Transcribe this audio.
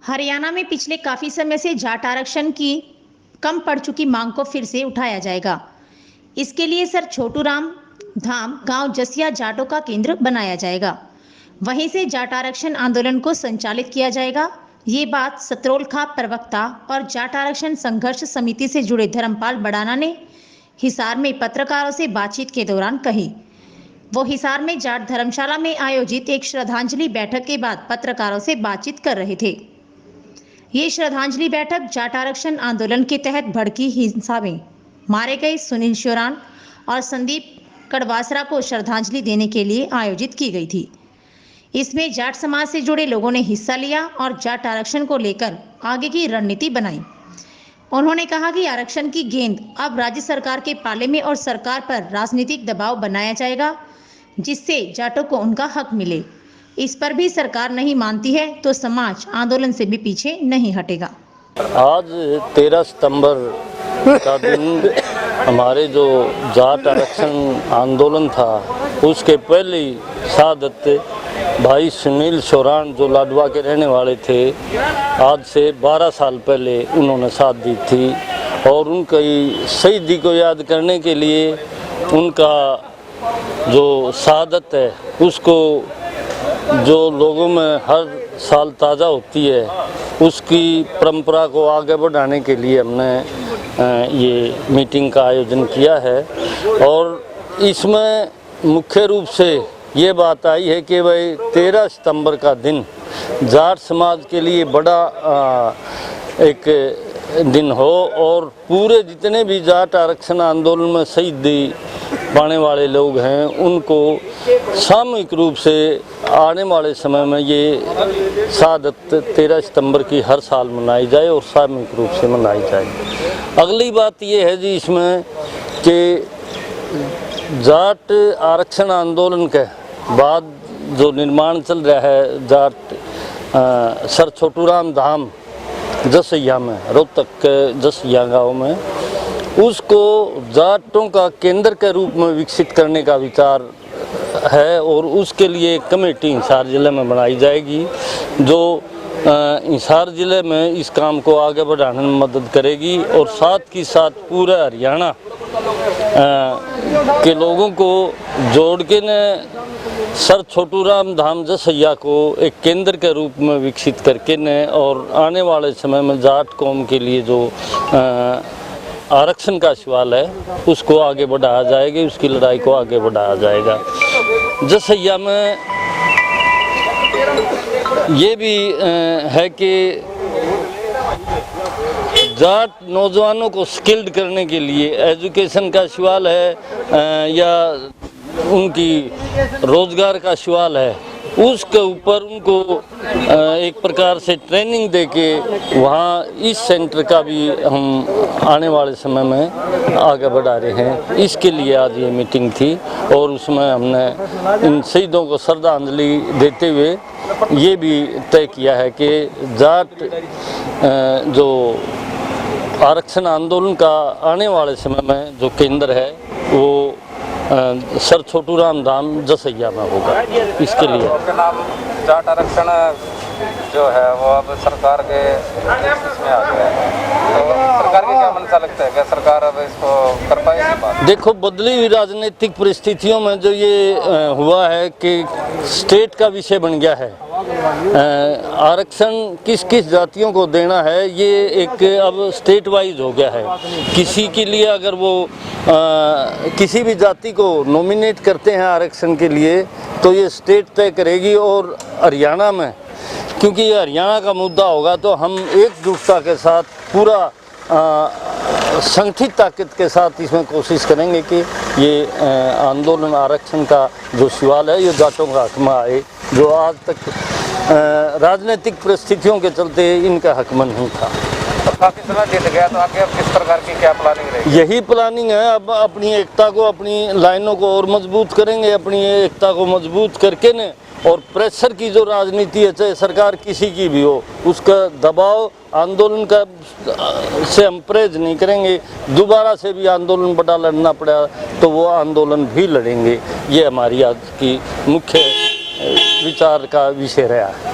हरियाणा में पिछले काफी समय से जाट आरक्षण की कम पड़ चुकी मांग को फिर से उठाया जाएगा। इसके लिए सर छोटू राम धाम गांव जसिया जाटों का केंद्र बनाया जाएगा। वहीं से जाट आरक्षण आंदोलन को संचालित किया जाएगा। ये बात सतरोलखा प्रवक्ता और जाट आरक्षण संघर्ष समिति से जुड़े धर्मपाल बड़ाना ने हिसार में पत्रकारों से बातचीत के दौरान कही। वो हिसार में जाट धर्मशाला में आयोजित एक श्रद्धांजलि बैठक के बाद पत्रकारों से बातचीत कर रहे थे। ये श्रद्धांजलि बैठक जाट आरक्षण आंदोलन के तहत भड़की हिंसा में मारे गए सुनील श्योरान और संदीप कड़वासरा को श्रद्धांजलि देने के लिए आयोजित की गई थी। इसमें जाट समाज से जुड़े लोगों ने हिस्सा लिया और जाट आरक्षण को लेकर आगे की रणनीति बनाई। उन्होंने कहा कि आरक्षण की गेंद अब राज्य सरकार के पाले में और सरकार पर राजनीतिक दबाव बनाया जाएगा, जिससे जाटों को उनका हक मिले। इस पर भी सरकार नहीं मानती है तो समाज आंदोलन से भी पीछे नहीं हटेगा। आज 13 सितंबर का दिन हमारे जो जाट आरक्षण आंदोलन था, उसके पहले ही शहादत भाई सुनील श्योरान जो लाडवा के रहने वाले थे, आज से 12 साल पहले उन्होंने साथ दी थी। और उनकी शहीदी को याद करने के लिए उनका जो शहादत है, उसको जो लोगों में हर साल ताज़ा होती है, उसकी परंपरा को आगे बढ़ाने के लिए हमने ये मीटिंग का आयोजन किया है। और इसमें मुख्य रूप से ये बात आई है कि भाई 13 सितंबर का दिन जाट समाज के लिए बड़ा एक दिन हो और पूरे जितने भी जाट आरक्षण आंदोलन में शहीदी पाने वाले लोग हैं, उनको सामूहिक रूप से आने वाले समय में ये शहादत 13 सितंबर की हर साल मनाई जाए और सामूहिक रूप से मनाई जाए। अगली बात ये है जी इसमें कि जाट आरक्षण आंदोलन के बाद जो निर्माण चल रहा है जाट सर छोटू राम धाम जसिया में, रोहतक के जसिया गाँव में, उसको जाटों का केंद्र के रूप में विकसित करने का विचार है। और उसके लिए एक कमेटी हिसार ज़िले में बनाई जाएगी जो हिसार ज़िले में इस काम को आगे बढ़ाने में मदद करेगी और साथ ही साथ पूरे हरियाणा के लोगों को जोड़ के न सर छोटू राम धाम जसिया को एक केंद्र के रूप में विकसित करके न और आने वाले समय में जाट कौम के लिए जो आरक्षण का सवाल है, उसको आगे बढ़ाया जाएगा, उसकी लड़ाई को आगे बढ़ाया जाएगा। जसिया में ये भी है कि जाट नौजवानों को स्किल्ड करने के लिए एजुकेशन का सवाल है या उनकी रोजगार का सवाल है, उसके ऊपर उनको एक प्रकार से ट्रेनिंग देके वहाँ इस सेंटर का भी हम आने वाले समय में आगे बढ़ा रहे हैं। इसके लिए आज ये मीटिंग थी और उसमें हमने इन शहीदों को श्रद्धांजलि देते हुए ये भी तय किया है कि जाट जो आरक्षण आंदोलन का आने वाले समय में जो केंद्र है वो सर छोटू राम धाम जसिया में होगा। इसके लिए नाम जाट आरक्षण जो है वो अब सरकार के इसमें आ गया है, तो सरकार की क्या मंशा लगता है, क्या सरकार अब इसको कर पाएगी बात? देखो, बदली हुई राजनीतिक परिस्थितियों में जो ये हुआ है कि स्टेट का विषय बन गया है, आरक्षण किस किस जातियों को देना है ये एक अब स्टेट वाइज हो गया है। किसी के लिए अगर वो किसी भी जाति को नॉमिनेट करते हैं आरक्षण के लिए तो ये स्टेट तय करेगी। और हरियाणा में क्योंकि ये हरियाणा का मुद्दा होगा तो हम एकजुटता के साथ पूरा संगठित ताकत के साथ इसमें कोशिश करेंगे कि ये आंदोलन आरक्षण का जो सवाल है ये जाटों का हक में आए, जो आज तक राजनीतिक परिस्थितियों के चलते इनका हक में नहीं था। अब काफी समय बीत गया, तो आगे अब किस प्रकार की क्या प्लानिंग रहेगी? यही प्लानिंग है, अब अपनी एकता को, अपनी लाइनों को और मजबूत करेंगे, अपनी एकता को मजबूत करके न और प्रेशर की जो राजनीति है, चाहे सरकार किसी की भी हो, उसका दबाव आंदोलन का से हम परहेज नहीं करेंगे। दोबारा से भी आंदोलन बड़ा लड़ना पड़ा तो वो आंदोलन भी लड़ेंगे। ये हमारी आज की मुख्य विचार का विषय रहा है।